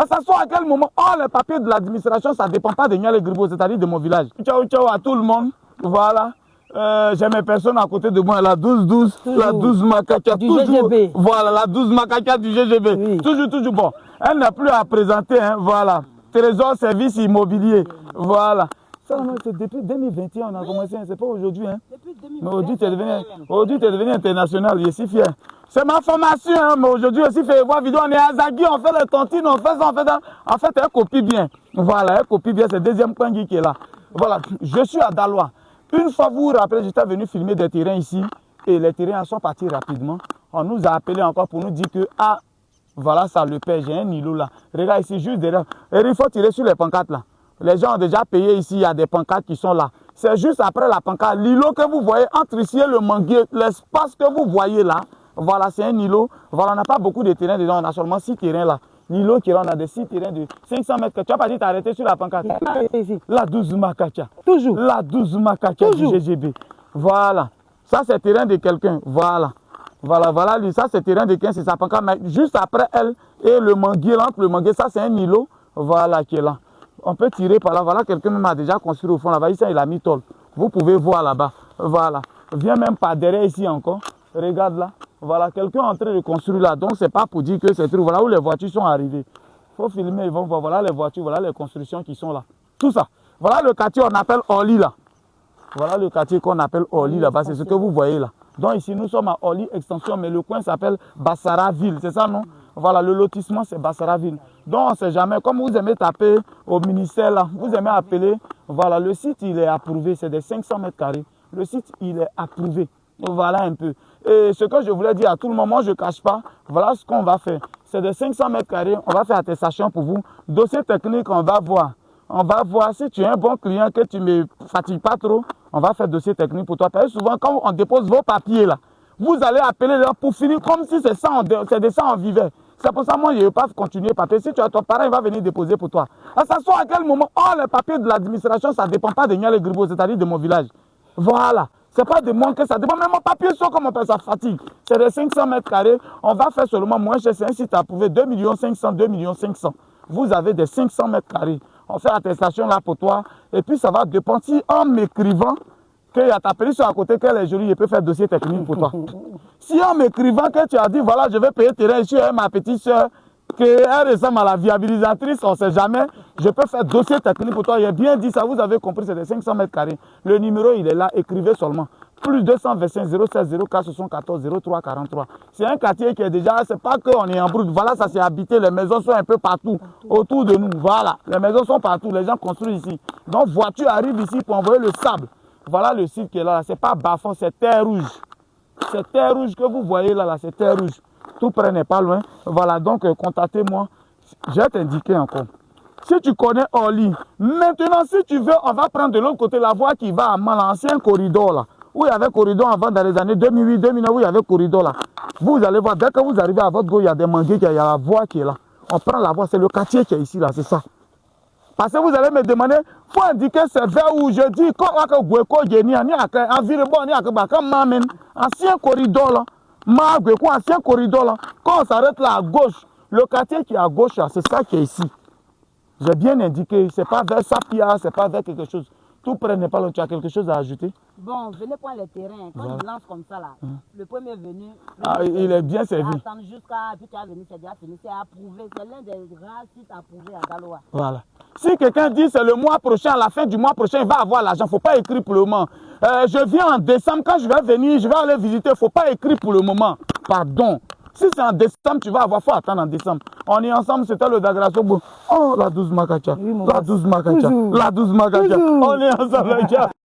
À s'asseoir à quel moment? Oh, les papiers de l'administration, ça ne dépend pas de Niale Gribo, c'est-à-dire de mon village. Ciao, ciao à tout le monde. Voilà. J'ai mes personnes à côté de moi, la 12-12, la 12 Macaca, toujours. GGB. Voilà, la 12 Macaca du GGB. Oui. Toujours bon. Elle n'a plus à présenter, hein, voilà. Trésor Service Immobilier. Voilà. Ça, c'est depuis 2021, on a commencé, c'est pas aujourd'hui. Hein. Depuis 2021. Mais aujourd'hui, tu es devenu international, je suis fier. C'est ma formation, hein, mais aujourd'hui aussi, fait voir vidéo, on est à Zagui, on fait les tontines, on fait ça, on fait ça. En fait, elle copie bien. Voilà, elle copie bien, c'est le deuxième point qui est là. Voilà, je suis à Daloa. Une fois, vous vous rappelez, j'étais venu filmer des terrains ici, et les terrains sont partis rapidement. On nous a appelé encore pour nous dire que, ah, voilà, ça le paie, j'ai un îlot là. Regarde ici, juste derrière. Et il faut tirer sur les pancartes là. Les gens ont déjà payé ici, il y a des pancartes qui sont là. C'est juste après la pancarte, l'îlot que vous voyez entre ici et le manguier, l'espace que vous voyez là, voilà, c'est un îlot. Voilà, on n'a pas beaucoup de terrains dedans, on a seulement 6 terrains là. L'îlot qui est là, on a des 6 terrains de 500 mètres. Tu n'as pas dit t'arrêter sur la pancarte. La 12 Macaca. Toujours. La 12 Macaca du GGB. Voilà. Ça, c'est le terrain de quelqu'un. Voilà. Voilà, lui, ça, c'est le terrain de quelqu'un, c'est sa pancarte. Mais juste après elle et le manguier, entre le manguier, ça, c'est un îlot. Voilà, qui est là. On peut tirer par là. Voilà, quelqu'un même a déjà construit au fond là-bas. Ici, il a mis tôle. Vous pouvez voir là-bas. Voilà. Viens même par derrière ici encore. Regarde là. Voilà, quelqu'un est en train de construire là. Donc, ce n'est pas pour dire que c'est true. Voilà où les voitures sont arrivées. Il faut filmer, ils vont voir. Voilà les voitures, voilà les constructions qui sont là. Tout ça. Voilà le quartier qu'on appelle Orly là. Voilà le quartier qu'on appelle Orly là-bas. C'est ce que vous voyez là. Donc, ici, nous sommes à Orly Extension, mais le coin s'appelle Bassaraville. C'est ça, non? Voilà, le lotissement, c'est Bassaraville. Donc, on ne sait jamais. Comme vous aimez taper au ministère là, vous aimez appeler. Voilà, le site, il est approuvé. C'est des 500 mètres carrés. Le site, il est approuvé. Voilà un peu. Et ce que je voulais dire à tout le moment, je ne cache pas, voilà ce qu'on va faire. C'est de 500 mètres carrés, on va faire attestation pour vous. Dossier technique, on va voir. On va voir si tu es un bon client, que tu ne me fatigues pas trop, on va faire dossier technique pour toi. Parce que souvent, quand on dépose vos papiers là, vous allez appeler là pour finir comme si c'est de ça on vivait. C'est pour ça que moi, je ne veux pas continuer papier. Si tu as ton parent, il va venir déposer pour toi. À s'asseoir à quel moment? Oh, les papiers de l'administration, ça ne dépend pas de Niale Gribo, c'est-à-dire de mon village. Voilà. Ce n'est pas de moi que ça dépend. Même mon papier, comme on peut, ça fatigue. C'est de 500 mètres carrés. On va faire seulement moins cher. C'est un site approuvé 2 500 000, 2 500 000. Vous avez des 500 mètres carrés. On fait attestation là pour toi. Et puis ça va dépendre. Si en m'écrivant qu'il y a ta péniche à côté, qu'elle est jolie, je peux faire dossier technique pour toi. Si en m'écrivant que tu as dit, voilà, je vais payer terrain ici, ma petite soeur, qu'elle ressemble à la viabilisatrice, on ne sait jamais, je peux faire dossier technique pour toi. J'ai bien dit ça, vous avez compris, c'est des 500 mètres carrés. Le numéro, il est là, écrivez seulement. Plus 225 07 04 74 03 43. C'est un quartier qui est déjà, c'est pas qu'on est en broute. Voilà, ça s'est habité, les maisons sont un peu partout, autour de nous. Voilà, les maisons sont partout, les gens construisent ici. Donc, voiture arrive ici pour envoyer le sable. Voilà le site qui est là, c'est pas Bafon, c'est Terre Rouge. C'est Terre Rouge que vous voyez là, c'est Terre Rouge. Tout près n'est pas loin. Voilà, donc contactez-moi. Je vais t'indiquer encore. Si tu connais Orly, maintenant si tu veux, on va prendre de l'autre côté la voie qui va à l'ancien corridor là. Où il y avait corridor avant dans les années 2008, 2009, où il y avait corridor là. Vous allez voir, dès que vous arrivez à votre go, il y a des manguiers, il y a la voie qui est là. On prend la voie, c'est le quartier qui est ici là, c'est ça. Parce que vous allez me demander, il faut indiquer c'est vers où je dis, ancien corridor là. Ancien corridor là, quand on s'arrête là à gauche, le quartier qui est à gauche là, c'est ça qui est ici. J'ai bien indiqué, c'est pas vers Sapia, c'est pas vers quelque chose. Tout près n'est pas loin, tu as quelque chose à ajouter? Bon, venez prendre les terrains. Quand il lance comme ça là, le premier venu. Il est bien servi. Attendre jusqu'à, puis tu as venu, c'est déjà fini, c'est approuvé. C'est l'un des rares sites approuvés à Daloa. Voilà. Si quelqu'un dit c'est le mois prochain, à la fin du mois prochain, il va avoir l'argent, il ne faut pas écrire pour le moment. Je viens en décembre, quand je vais venir, je vais aller visiter, il ne faut pas écrire pour le moment. Pardon. Si c'est en décembre, tu vas avoir, il faut attendre en décembre. On est ensemble, c'était le Dagrasobo. Oh, la 12 Macaca. La 12 Macaca. La 12 Macaca. On est ensemble, les gars.